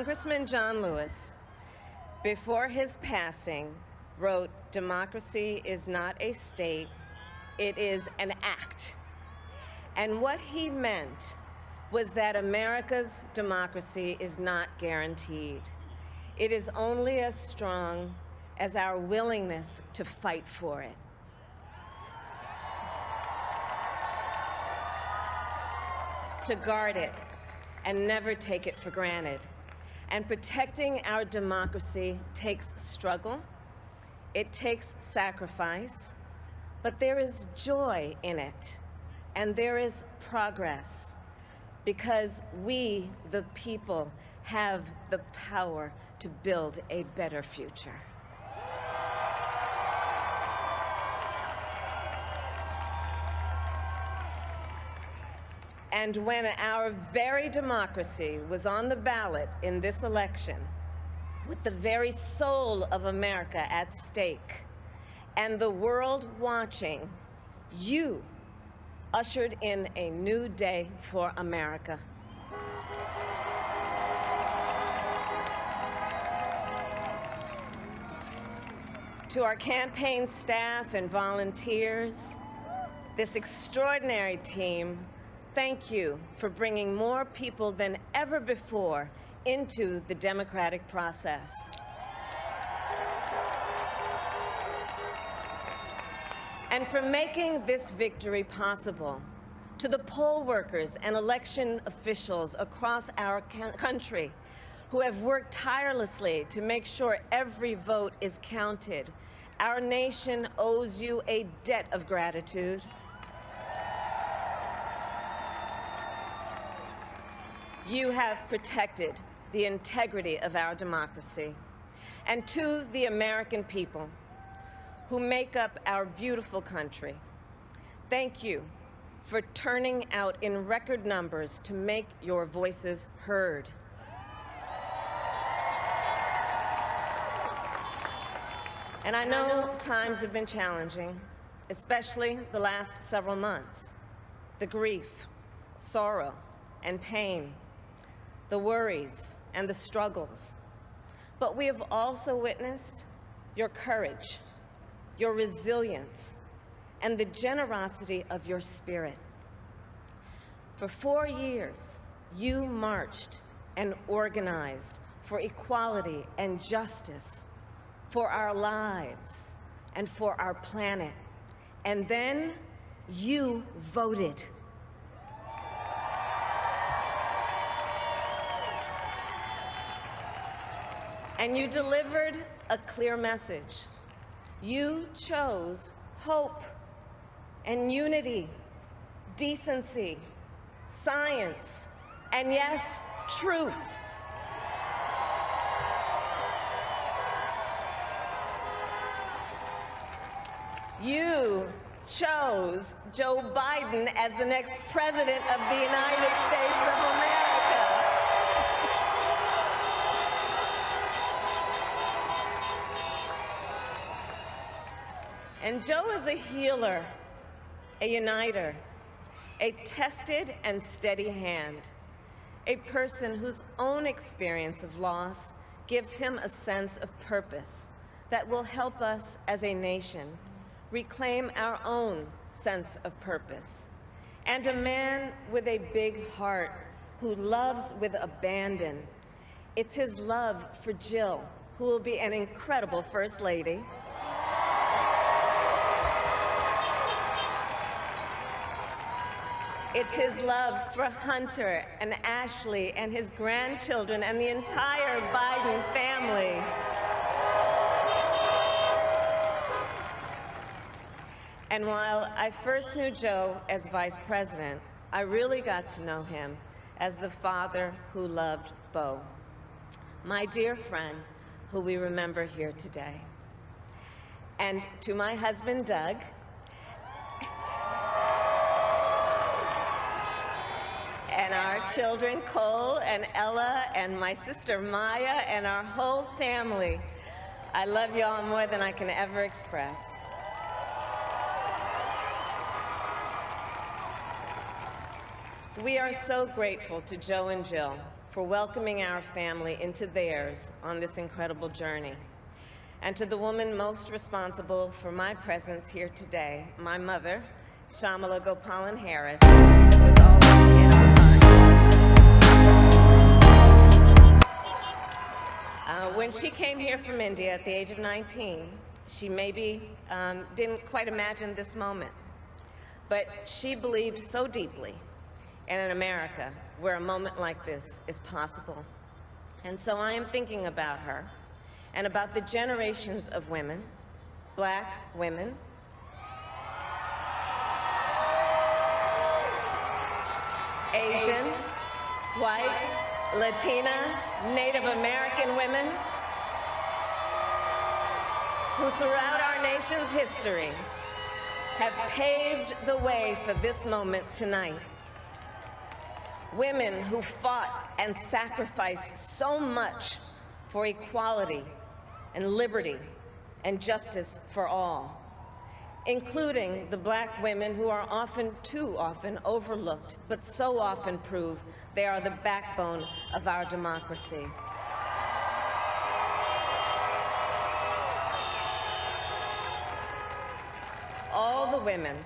Congressman John Lewis, before his passing, wrote, "Democracy is not a state, it is an act." And what he meant was that America's democracy is not guaranteed. It is only as strong as our willingness to fight for it. To guard it and never take it for granted. And protecting our democracy takes struggle, it takes sacrifice, but there is joy in it, and there is progress, because we, the people, have the power to build a better future. And when our very democracy was on the ballot in this election, with the very soul of America at stake, and the world watching, you ushered in a new day for America. To our campaign staff and volunteers, this extraordinary team, thank you for bringing more people than ever before into the democratic process. And for making this victory possible. To the poll workers and election officials across our country who have worked tirelessly to make sure every vote is counted, our nation owes you a debt of gratitude. You have protected the integrity of our democracy. And to the American people who make up our beautiful country, thank you for turning out in record numbers to make your voices heard. And I know times have been challenging, especially the last several months. The grief, sorrow, and pain, the worries and the struggles. But we have also witnessed your courage, your resilience, and the generosity of your spirit. For 4 years, you marched and organized for equality and justice, for our lives and for our planet. And then you voted. And you delivered a clear message. You chose hope and unity, decency, science, and yes, truth. You chose Joe Biden as the next president of the United States of America. And Joe is a healer, a uniter, a tested and steady hand, a person whose own experience of loss gives him a sense of purpose that will help us as a nation reclaim our own sense of purpose. And a man with a big heart who loves with abandon. It's his love for Jill, who will be an incredible First Lady. It's his love for Hunter and Ashley and his grandchildren and the entire Biden family. And while I first knew Joe as vice president, I really got to know him as the father who loved Bo, my dear friend who we remember here today. And to my husband, Doug, and our children, Cole and Ella, and my sister, Maya, and our whole family, I love you all more than I can ever express. We are so grateful to Joe and Jill for welcoming our family into theirs on this incredible journey. And to the woman most responsible for my presence here today, my mother, Kamala Harris, who is always in our hearts. When she came here from India at the age of 19, she maybe didn't quite imagine this moment, but she believed so deeply in an America where a moment like this is possible. And so I am thinking about her and about the generations of women, Black women, Asian, white, Latina, Native American women, who throughout our nation's history have paved the way for this moment tonight. Women who fought and sacrificed so much for equality and liberty and justice for all, including the Black women who are often, too often, overlooked, but so often prove they are the backbone of our democracy. All the women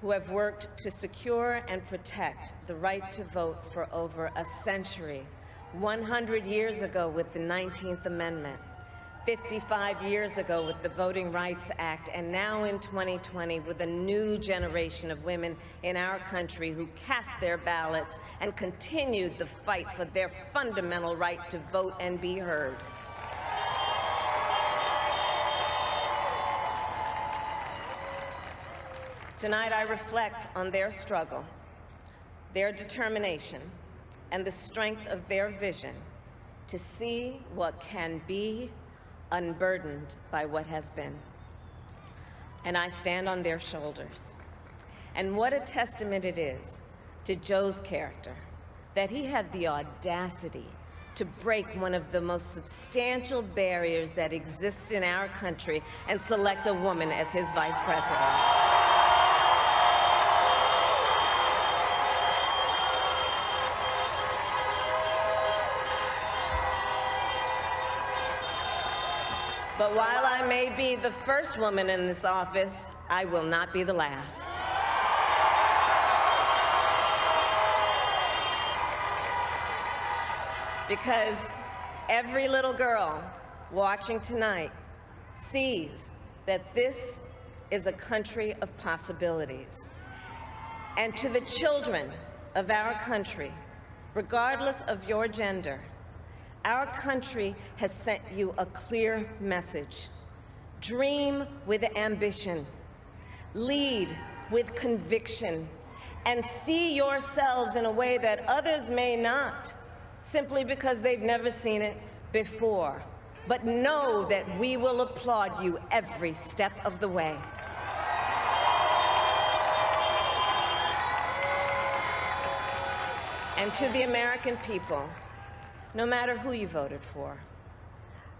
who have worked to secure and protect the right to vote for over a century, 100 years ago with the 19th Amendment, 55 years ago with the Voting Rights Act, and now in 2020 with a new generation of women in our country who cast their ballots and continued the fight for their fundamental right to vote and be heard. Tonight, I reflect on their struggle, their determination, and the strength of their vision to see what can be unburdened by what has been. And I stand on their shoulders. And what a testament it is to Joe's character that he had the audacity to break one of the most substantial barriers that exists in our country and select a woman as his vice president. But while I may be the first woman in this office, I will not be the last. Because every little girl watching tonight sees that this is a country of possibilities. And to the children of our country, regardless of your gender, our country has sent you a clear message. Dream with ambition, lead with conviction, and see yourselves in a way that others may not, simply because they've never seen it before. But know that we will applaud you every step of the way. And to the American people, no matter who you voted for,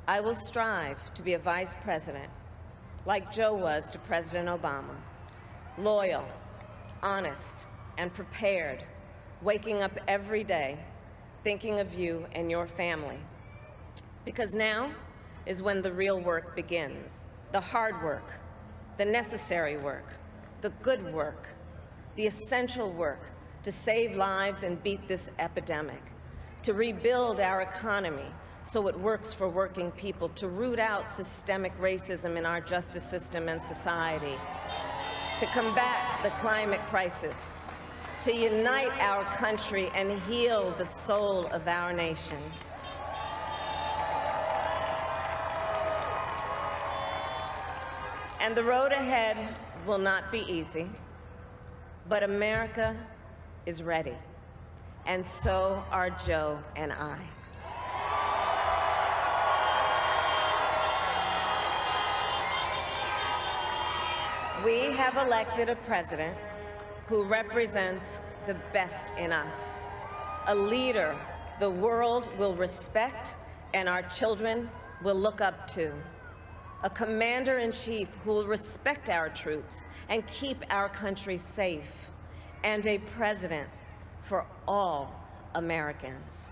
I will strive to be a vice president, like Joe was to President Obama, loyal, honest, and prepared, waking up every day thinking of you and your family. Because now is when the real work begins, the hard work, the necessary work, the good work, the essential work to save lives and beat this epidemic, to rebuild our economy so it works for working people, to root out systemic racism in our justice system and society, to combat the climate crisis, to unite our country and heal the soul of our nation. And the road ahead will not be easy, but America is ready. And so are Joe and I. We have elected a president who represents the best in us, a leader the world will respect and our children will look up to, a commander-in-chief who will respect our troops and keep our country safe, and a president for all Americans.